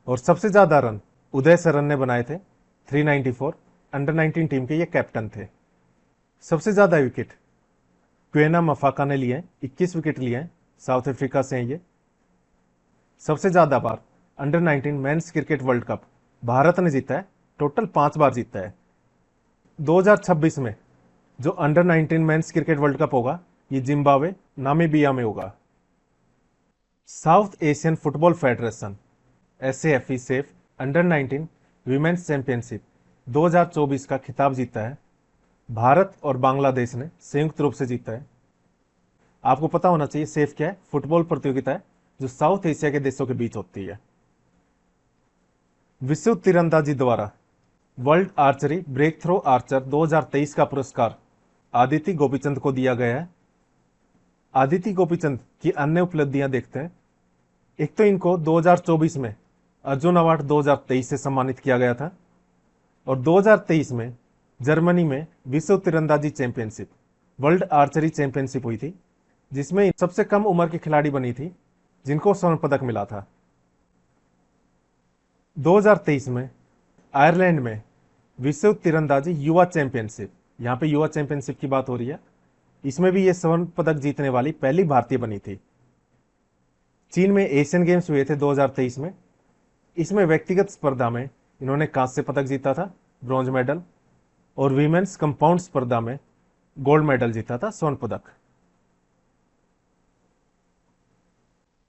और सबसे ज्यादा रन उदय सरन ने बनाए थे 394। अंडर 19 टीम के ये कैप्टन थे। सबसे ज्यादा विकेट क्वेना मफाका ने लिए हैं, 21 विकेट लिए हैं, साउथ अफ्रीका से हैं ये। सबसे ज्यादा बार under 19 men's cricket world cup Bharat ने जीता है, टोटल 5 बार जीता है। 2026 में जो under 19 men's cricket world cup होगा ये जिम्बाब्वे नामीबिया में होगा। South Asian football federation SAFE safe under 19 women's championship 2024 का खिताब जीता है। भारत और बांग्लादेश ने संयुक्त रूप से जीता है। आपको पता होना चाहिए सेफ क्या है। फुटबॉल प्रतियोगिता है जो साउथ एशिया के देशों के बीच होती है। विश्व तीरंदाजी द्वारा world archery breakthrough archer 2023 का पुरस्कार आदिति गोपीचंद को दिया गया है। आदिति गोपीचंद की अन्य उपलब्धियां देखते हैं। एक तो इनको 2024 में अर्जुन अवार्ड 2023 से सम्मानित किया गया था, और 2023 में जर्मनी में विश्व तीरंदाजी चैंपियनशिप, वर्ल्ड आर्चरी चैंपियनशिप हुई थी, जिसमें सबसे कम उम्र की खिलाड़ी बनी थी जिनको स्वर्ण पदक मिला था। 2023 में आयरलैंड में विश्व तीरंदाजी युवा चैंपियनशिप, यहां पे युवा चैंपियनशिप की बात हो रही है, इसमें भी ये स्वर्ण पदक जीतने वाली पहली भारतीय बनी थी। चीन में एशियन गेम्स हुए थे 2023 में। इसमें व्यक्तिगत स्पर्धा में इन्होंने कांस्य पदक जीता था, ब्रॉन्ज मेडल, और वीमेन्स कंपाउंड स्पर्धा में गोल्ड मेडल जीता था, स्वर्ण पदक।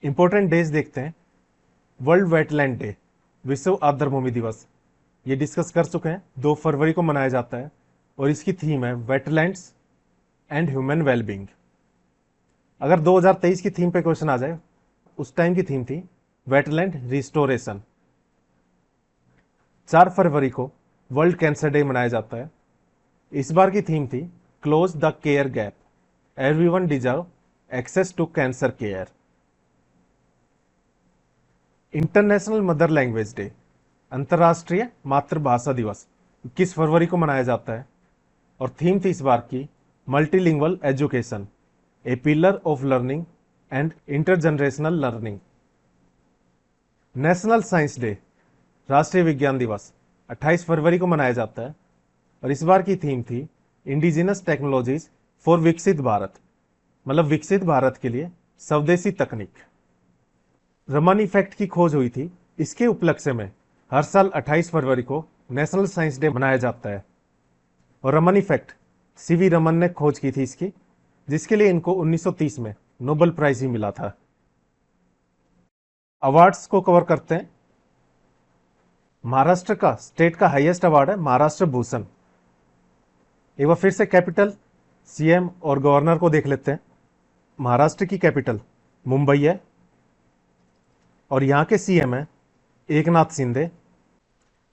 इंपॉर्टेंट डेज देखते हैं। वर्ल्ड वेटलैंड डे, विश्व आर्द्रभूमि दिवस, ये डिस्कस कर चुके हैं, 2 फरवरी को मनाया जाता है, और इसकी थीम है वेटलैंड्स एंड ह्यूमन वेलबींग। अगर 2023 की थीम पे क्वेश्चन आ जाए, उस टाइम की थीम थी वेटलैंड रिस्टोरेशन। 4 फरवरी को वर्ल्ड कैंसर डे मनाया जाता है। इस बार की थीम थी close the care gap, everyone deserve access to cancer care. International mother language day, अंतर्राष्ट्रीय मातृभाषा दिवस, 21 फरवरी को मनाया जाता है, और थीम थी इस बार की multilingual education, A pillar of learning and intergenerational learning. National science day, राष्ट्रीय विज्ञान दिवस, 28 फरवरी को मनाया जाता है, और इस बार की थीम थी इंडिजिनस टेक्नोलॉजीज फॉर विकसित भारत, मतलब विकसित भारत के लिए स्वदेशी तकनीक। रमन इफेक्ट की खोज हुई थी, इसके उपलक्ष्य में हर साल 28 फरवरी को नेशनल साइंस डे मनाया जाता है। और रमन इफेक्ट CV रमन ने खोज की थी इसकी, जिसके लिए इनको 1930 में नोबेल प्राइज ही मिला था। अवार्ड्स को कवर करते हैं। महाराष्ट्र का स्टेट का हाईएस्ट अवार्ड है महाराष्ट्र भूषण। एक बार फिर से कैपिटल, सीएम और गवर्नर को देख लेते हैं। महाराष्ट्र की कैपिटल मुंबई है और यहाँ के सीएम है एकनाथ शिंदे।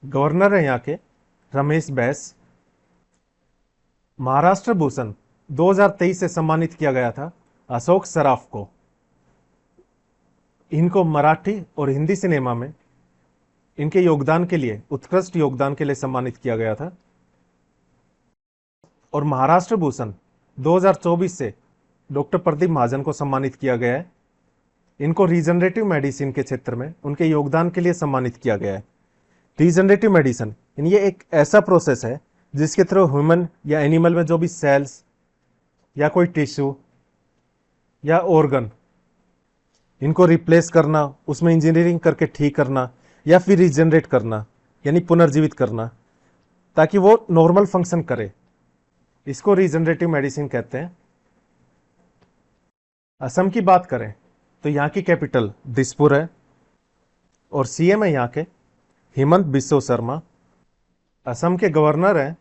गवर्नर है यहाँ के रमेश बैस। महाराष्ट्र भूषण 2023 से सम्मानित किया गया था अशोक सराफ को। इनको मराठी और हिंदी सिनेमा में इनके योगदान के लिए, उत्कृष्ट योगदान के लिए सम्मानित किया गया था। और महाराष्ट्र भूषण 2024 से डॉक्टर प्रदीप महाजन को सम्मानित किया गया है। इनको रीजनरेटिव मेडिसिन के क्षेत्र में उनके योगदान के लिए सम्मानित किया गया है। रीजनरेटिव मेडिसिन ये एक ऐसा प्रोसेस है जिसके थ्रू ह्यूमन या एनिमल में जो भी सेल्स या कोई टिश्यू या ऑर्गन, इनको रिप्लेस करना, उसमें इंजीनियरिंग करके ठीक करना या फिर रीजनरेट करना यानी पुनर्जीवित करना ताकि वो नॉर्मल फंक्शन करे, इसको रीजनरेटिव मेडिसिन कहते हैं। असम की बात करें तो यहाँ की कैपिटल दिसपुर है और सीएम है यहाँ के हेमंत बिस्व शर्मा। असम के गवर्नर हैं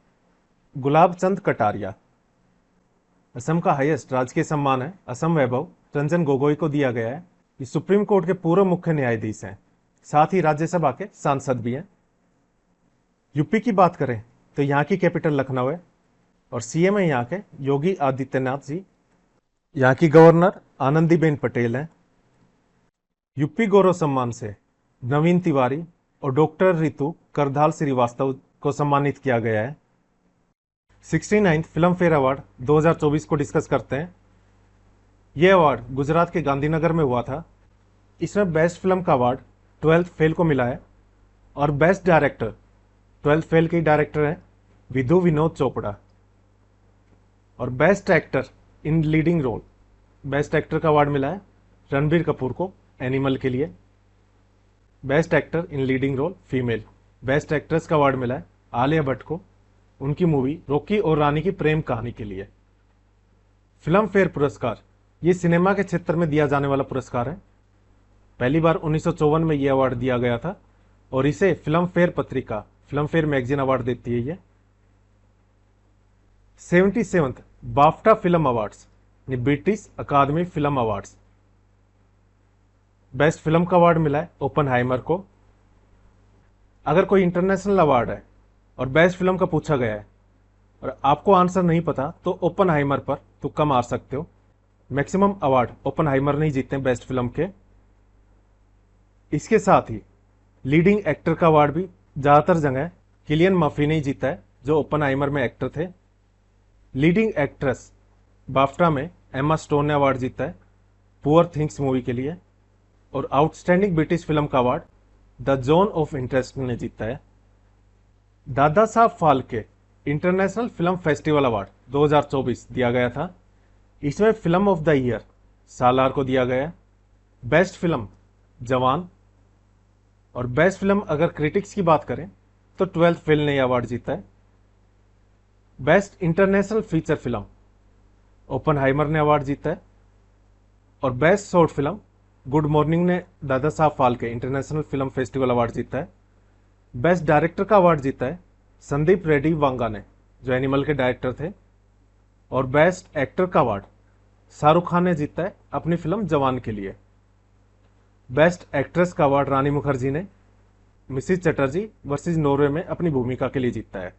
गुलाब चंद कटारिया। असम का हाईएस्ट राजकीय सम्मान है असम वैभव रंजन गोगोई को दिया गया है। ये सुप्रीम कोर्ट के पूर्व मुख्य न्यायाधीश हैं, साथ ही राज्यसभा के सांसद भी हैं। यूपी की बात करें तो यहाँ की कैपिटल लखनऊ है और सीएम है यहाँ के योगी आदित्यनाथ जी। यहाँ की गवर्नर आनंदीबेन पटेल हैं। यूपी गौरव सम्मान से नवीन तिवारी और डॉक्टर रितु करधाल श्रीवास्तव को सम्मानित किया गया है। 69th फिल्म फेयर अवार्ड 2024 को डिस्कस करते हैं। यह अवार्ड गुजरात के गांधीनगर में हुआ था। इसमें बेस्ट फिल्म का अवार्ड 12th फेल को मिला है और बेस्ट डायरेक्टर 12th फेल के डायरेक्टर हैं विधु विनोद चोपड़ा। और best actor in leading role, best actor का अवार्ड मिला है रणबीर कपूर को एनिमल के लिए। Best actor in leading role female. Best actress का अवार्ड मिला है आलिया भट्ट को उनकी मूवी रॉकी और रानी की प्रेम कहानी के लिए। फिल्म फेयर पुरस्कार ये सिनेमा के क्षेत्र में दिया जाने वाला पुरस्कार है। पहली बार 1954 में यह अवार्ड दिया गया था और इसे फिल्म फेयर पत्रिका, फिल्म फेयर मैगजीन अवार्ड देती है। ये 77th BAFTA film awards, British academy film awards. Best film का अवार्ड मिला है ओपनहाइमर को। अगर कोई इंटरनेशनल अवार्ड है और बेस्ट फिल्म का पूछा गया है और आपको आंसर नहीं पता तो ओपनहाइमर पर तुक्का मार सकते हो। मैक्सिमम अवार्ड ओपनहाइमर नहीं जीतते हैं बेस्ट फिल्म के। इसके साथ ही लीडिंग एक्टर का अवार्ड भी ज्यादातर जगह किलियन मर्फी ने जीता है जो ओपनहाइमर में एक्टर थे। लीडिंग एक्ट्रेस बाफ्टा में एमा स्टोन ने अवार्ड जीता है पुअर थिंग्स मूवी के लिए। और आउटस्टैंडिंग ब्रिटिश फिल्म का award the zone of interest ने जीता है। Dada Saheb Phalke international film festival award 2024 दिया गया था। इसमें फिल्म ऑफ द ईयर सालार को दिया गया है। बेस्ट फिल्म जवान और बेस्ट फिल्म अगर क्रिटिक्स की बात करें तो 12th फेल ने यह अवार्ड जीता है। Best international feature film Oppenheimer ने अवार्ड जीता है। और best short film good morning ने Dada Saheb Phalke international film festival award जीता है। बेस्ट डायरेक्टर का अवार्ड जीता है संदीप रेड्डी वांगा ने जो एनिमल के डायरेक्टर थे। और बेस्ट एक्टर का अवार्ड शाहरुख खान ने जीता है अपनी फिल्म जवान के लिए। बेस्ट एक्ट्रेस का अवार्ड रानी मुखर्जी ने मिसिज चटर्जी वर्सेस नॉर्वे में अपनी भूमिका के लिए जीता है।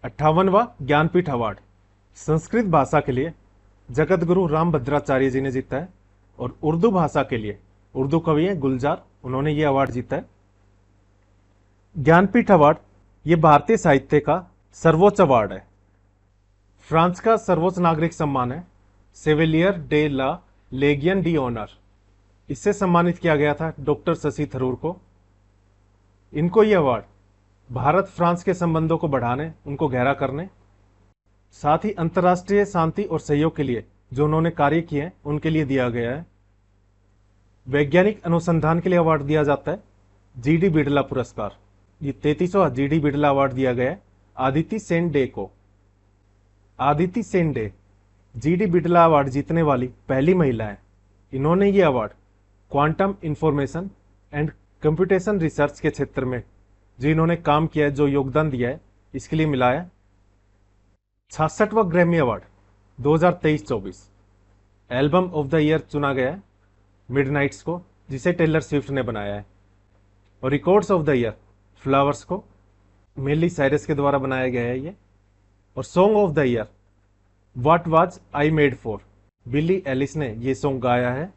58वां ज्ञानपीठ अवार्ड संस्कृत भाषा के लिए जगत गुरु राम भद्राचार्य जी ने जीता है। और उर्दू भाषा के लिए उर्दू कवि हैं गुलजार, उन्होंने ये अवार्ड जीता है। ज्ञानपीठ अवार्ड ये भारतीय साहित्य का सर्वोच्च अवार्ड है। फ्रांस का सर्वोच्च नागरिक सम्मान है सेवेलियर डे ला लेगियन डी ऑनर। इससे सम्मानित किया गया था डॉक्टर शशि थरूर को। इनको ये अवार्ड भारत फ्रांस के संबंधों को बढ़ाने, उनको गहरा करने, साथ ही अंतर्राष्ट्रीय शांति और सहयोग के लिए जो उन्होंने कार्य किए हैं उनके लिए दिया गया है। वैज्ञानिक अनुसंधान के लिए अवार्ड दिया जाता है जीडी बिड़ला पुरस्कार। ये 33वां जीडी बिड़ला अवार्ड दिया गया है आदिति सेन डे को। Aditi Sen day GD Birla award जीतने वाली पहली महिला है। इन्होंने ये award quantum information and computation research के क्षेत्र में जो इन्होंने काम किया है, जो योगदान दिया है, इसके लिए मिला है 66वां Grammy award 2023-24। Album of the year चुना गया है मिडनाइट्स को, जिसे टेलर स्विफ्ट ने बनाया है। और records of the year flowers को मिली साइरस के द्वारा बनाया गया है ये। और song of the year what was I made for, Billie Eilish ने ये सॉन्ग गाया है।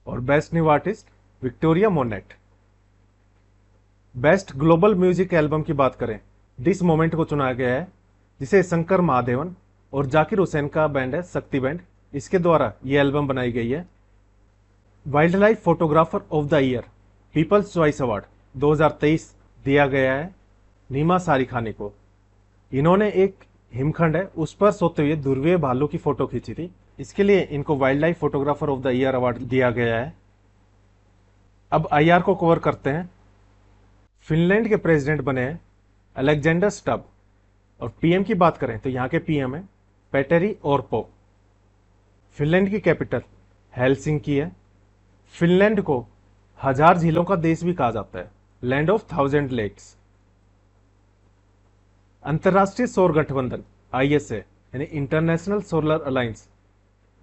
और best new artist Victoria Monet. Best global music album की बात करें, दिस मोमेंट को चुना गया है, जिसे शंकर महादेवन और जाकिर हुसैन का बैंड है शक्ति बैंड, इसके द्वारा ये एल्बम बनाई गई है। Wild life photographer of the year people's choice award 2023 दिया गया है नीमा सारिखानी को। इन्होंने एक हिमखंड है उस पर सोते हुए ध्रुवीय भालू की फोटो खींची थी, इसके लिए इनको wild life photographer of the year award दिया गया है। अब आईआर को कवर करते हैं। फिनलैंड के प्रेसिडेंट बने हैं अलेक्जेंडर स्टब। और पीएम की बात करें तो यहाँ के पीएम है पेटेरी ओरपो। फिनलैंड की कैपिटल हेलसिंकी है। फिनलैंड को 1000 झीलों का देश भी कहा जाता है, लैंड ऑफ 1000 लेक्स। अंतर्राष्ट्रीय सौर गठबंधन आईएसए यानी इंटरनेशनल सोलर अलायंस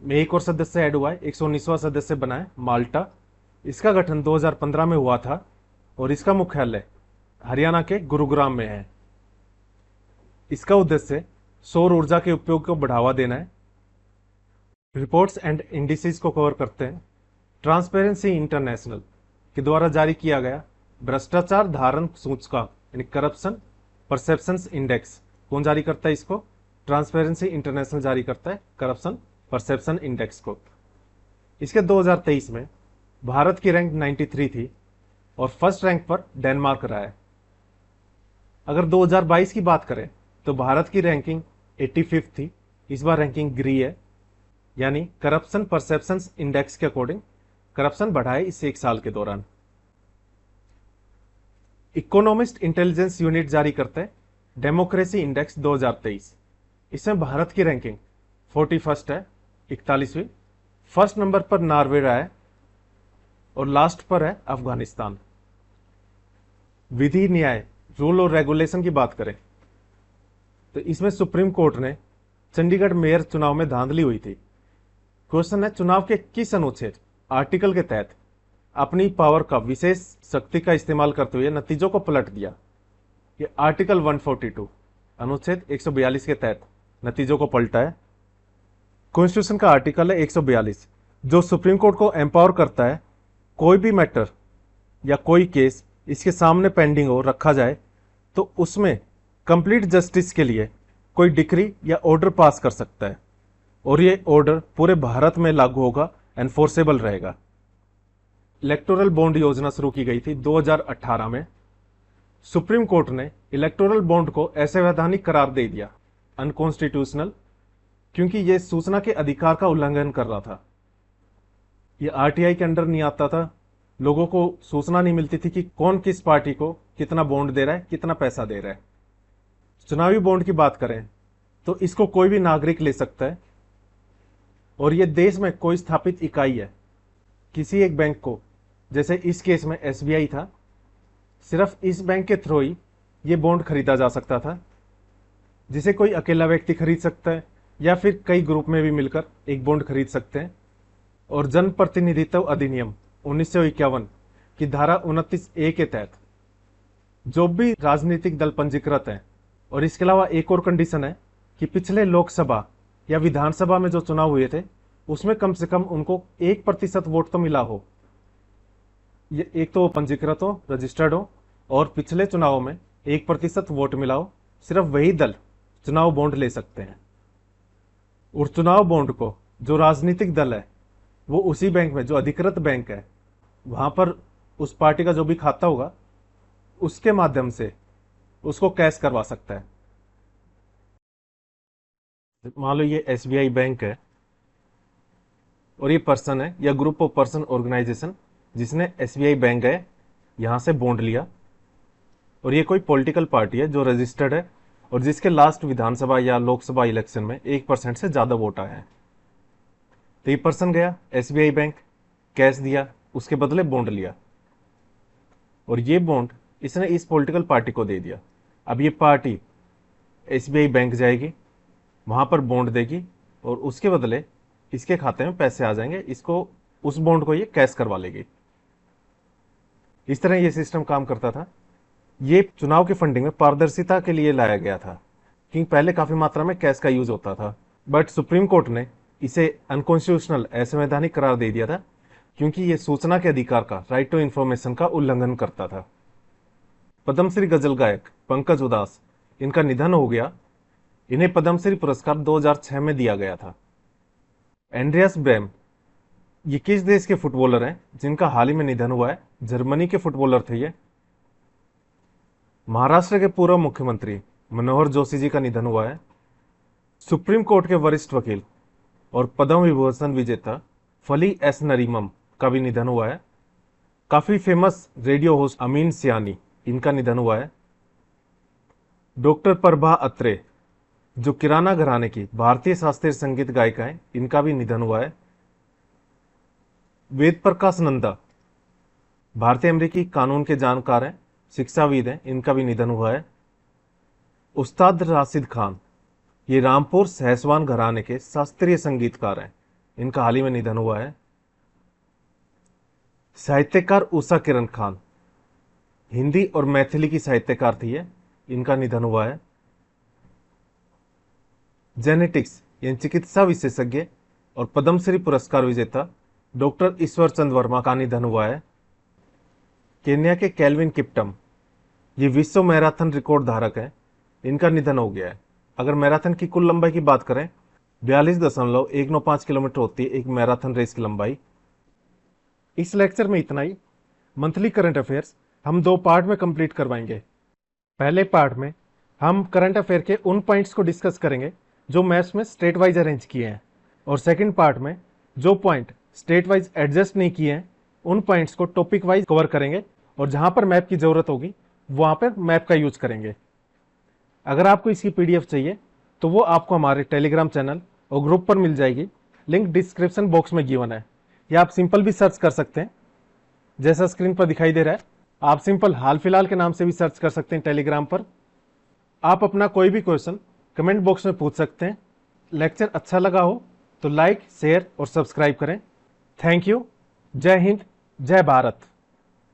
में एक और सदस्य ऐड हुआ है, 119वां सदस्य बना है माल्टा। इसका गठन 2015 में हुआ था और इसका मुख्यालय हरियाणा के गुरुग्राम में है। इसका उद्देश्य सौर ऊर्जा के उपयोग को बढ़ावा देना है। रिपोर्ट्स एंड इंडिसेस को कवर करते हैं। ट्रांसपेरेंसी इंटरनेशनल के द्वारा जारी किया गया भ्रष्टाचार धारण सूचकांक यानी करप्शन परसेप्शंस इंडेक्स, कौन जारी करता है इसको? ट्रांसपेरेंसी इंटरनेशनल जारी करता है करप्शन परसेप्शन इंडेक्स को। इसके 2023 में भारत की रैंक 93 थी और फर्स्ट रैंक पर डेनमार्क रहा है। अगर 2022 की बात करें तो भारत की रैंकिंग 85 थी, इस बार रैंकिंग गिरी है, यानी करप्शन परसेप्शंस इंडेक्स के अकॉर्डिंग करप्शन बढ़ा है इस एक साल के दौरान। इकोनॉमिस्ट इंटेलिजेंस यूनिट जारी करता है डेमोक्रेसी इंडेक्स 2023। इसमें भारत की रैंकिंग 41st है, 41वीं। फर्स्ट नंबर पर नॉर्वे रहा है और लास्ट पर है अफगानिस्तान। विधि न्याय रूल और रेगुलेशन की बात करें तो इसमें सुप्रीम कोर्ट ने चंडीगढ़ मेयर चुनाव में धांधली हुई थी। क्वेश्चन है चुनाव के किस अनुच्छेद आर्टिकल के तहत अपनी पावर का विशेष शक्ति का इस्तेमाल करते हुए नतीजों को पलट दिया? ये आर्टिकल 142 अनुच्छेद 142 के तहत नतीजों को पलटा है। कॉन्स्टिट्यूशन का आर्टिकल है 142 जो सुप्रीम कोर्ट को एम्पावर करता है कोई भी मैटर या कोई केस इसके सामने पेंडिंग हो रखा जाए तो उसमें कंप्लीट जस्टिस के लिए कोई डिक्री या ऑर्डर पास कर सकता है और ये ऑर्डर पूरे भारत में लागू होगा, एनफोर्सेबल रहेगा। इलेक्टोरल बॉन्ड योजना शुरू की गई थी 2018 में। सुप्रीम कोर्ट ने इलेक्टोरल बॉन्ड को असंवैधानिक करार दे दिया, अनकॉन्स्टिट्यूशनल, क्योंकि यह सूचना के अधिकार का उल्लंघन कर रहा था। यह आरटीआई के अंडर नहीं आता था, लोगों को सूचना नहीं मिलती थी कि कौन किस पार्टी को कितना बॉन्ड दे रहा है, कितना पैसा दे रहा है। चुनावी बॉन्ड की बात करें तो इसको कोई भी नागरिक ले सकता है और यह देश में कोई स्थापित इकाई है। किसी एक बैंक को, जैसे इस केस में एसबीआई था, सिर्फ इस बैंक के थ्रू ही ये बॉन्ड खरीदा जा सकता था, जिसे कोई अकेला व्यक्ति खरीद सकता है या फिर कई ग्रुप में भी मिलकर एक बॉन्ड खरीद सकते हैं। और जन प्रतिनिधित्व अधिनियम 1951 की धारा 29A के तहत जो भी राजनीतिक दल पंजीकृत हैं, और इसके अलावा एक और कंडीशन है कि पिछले लोकसभा या विधानसभा में जो चुनाव हुए थे उसमें कम से कम उनको 1% वोट तो मिला हो। ये एक तो वो पंजीकृत हो, रजिस्टर्ड हो और पिछले चुनाव में 1% वोट मिला हो, सिर्फ वही दल चुनाव बॉन्ड ले सकते हैं। और चुनाव बॉन्ड को जो राजनीतिक दल है वो उसी बैंक में, जो अधिकृत बैंक है, वहां पर उस पार्टी का जो भी खाता होगा उसके माध्यम से उसको कैश करवा सकता है। मान लो ये एसबीआई बैंक है और ये पर्सन है या ग्रुप ऑफ पर्सन ऑर्गेनाइजेशन जिसने एसबीआई बैंक है यहां से बॉन्ड लिया, और ये कोई पॉलिटिकल पार्टी है जो रजिस्टर्ड है और जिसके लास्ट विधानसभा या लोकसभा इलेक्शन में 1% से ज्यादा वोट आए हैं। तो ये पर्सन गया एसबीआई बैंक, कैश दिया, उसके बदले बॉन्ड लिया, और ये बॉन्ड इसने इस पॉलिटिकल पार्टी को दे दिया। अब ये पार्टी एसबीआई बैंक जाएगी, वहां पर बॉन्ड देगी और उसके बदले इसके खाते में पैसे आ जाएंगे, इसको उस बॉन्ड को ये कैश करवा लेगी। इस तरह ये सिस्टम काम करता था। ये चुनाव की फंडिंग में पारदर्शिता के लिए लाया गया था, क्योंकि पहले काफी मात्रा में कैश का यूज होता था। बट सुप्रीम कोर्ट ने इसे अनकॉन्स्टिट्यूशनल, असंवैधानिक करार दे दिया था, क्योंकि ये सूचना के अधिकार का, राइट टू इंफॉर्मेशन का उल्लंघन करता था। पद्मश्री गजल गायक पंकज उदास, इनका निधन हो गया। इन्हें पद्मश्री पुरस्कार 2006 में दिया गया था। एंड्रियास ब्रेम, ये किस देश के फुटबॉलर हैं जिनका हाल ही में निधन हुआ है? जर्मनी के फुटबॉलर थे ये। महाराष्ट्र के पूर्व मुख्यमंत्री मनोहर जोशी जी का निधन हुआ है। सुप्रीम कोर्ट के वरिष्ठ वकील और पद्म विभूषण विजेता फली एस नरीमम का भी निधन हुआ है। काफी फेमस रेडियो होस्ट अमीन सियानी, इनका निधन हुआ है। डॉक्टर प्रभा अत्रे, जो किराना घराने की भारतीय शास्त्रीय संगीत गायिका है, इनका भी निधन हुआ है। वेद प्रकाश नंदा, भारतीय अमेरिकी कानून के जानकार हैं, शिक्षाविद हैं, इनका भी निधन हुआ है। उस्ताद राशिद खान, ये रामपुर सहसवान घराने के शास्त्रीय संगीतकार हैं, इनका हाल ही में निधन हुआ है। साहित्यकार उषा किरण खान, हिंदी और मैथिली की साहित्यकार थी ये, इनका निधन हुआ है। जेनेटिक्स यानी चिकित्सा विशेषज्ञ और पद्मश्री पुरस्कार विजेता डॉक्टर ईश्वर चंद वर्मा का निधन हुआ है। केन्या के केल्विन किप्टम, ये विश्व मैराथन रिकॉर्ड धारक हैं, इनका निधन हो गया है। अगर मैराथन की कुल लंबाई की बात करें 42.195 किलोमीटर होती है एक मैराथन रेस की लंबाई। इस लेक्चर में इतना ही। मंथली करंट अफेयर्स हम 2 पार्ट में कंप्लीट करवाएंगे। पहले पार्ट में हम करंट अफेयर के उन पॉइंट्स को डिस्कस करेंगे जो मैप्स में स्टेट वाइज अरेंज किए हैं, और सेकंड पार्ट में जो पॉइंट स्टेट वाइज एडजस्ट नहीं किए हैं उन पॉइंट्स को टॉपिक वाइज कवर करेंगे, और जहां पर मैप की जरूरत होगी वहां पर मैप का यूज करेंगे। अगर आपको इसकी पीडीएफ चाहिए तो वो आपको हमारे टेलीग्राम चैनल और ग्रुप पर मिल जाएगी, लिंक डिस्क्रिप्शन बॉक्स में गिवन है, या आप सिंपल भी सर्च कर सकते हैं जैसा स्क्रीन पर दिखाई दे रहा है। आप सिंपल हाल फिलहाल के नाम से भी सर्च कर सकते हैं टेलीग्राम पर। आप अपना कोई भी क्वेश्चन कमेंट बॉक्स में पूछ सकते हैं। लेक्चर अच्छा लगा हो तो लाइक, शेयर और सब्सक्राइब करें। Thank you. जय हिंद, जय भारत।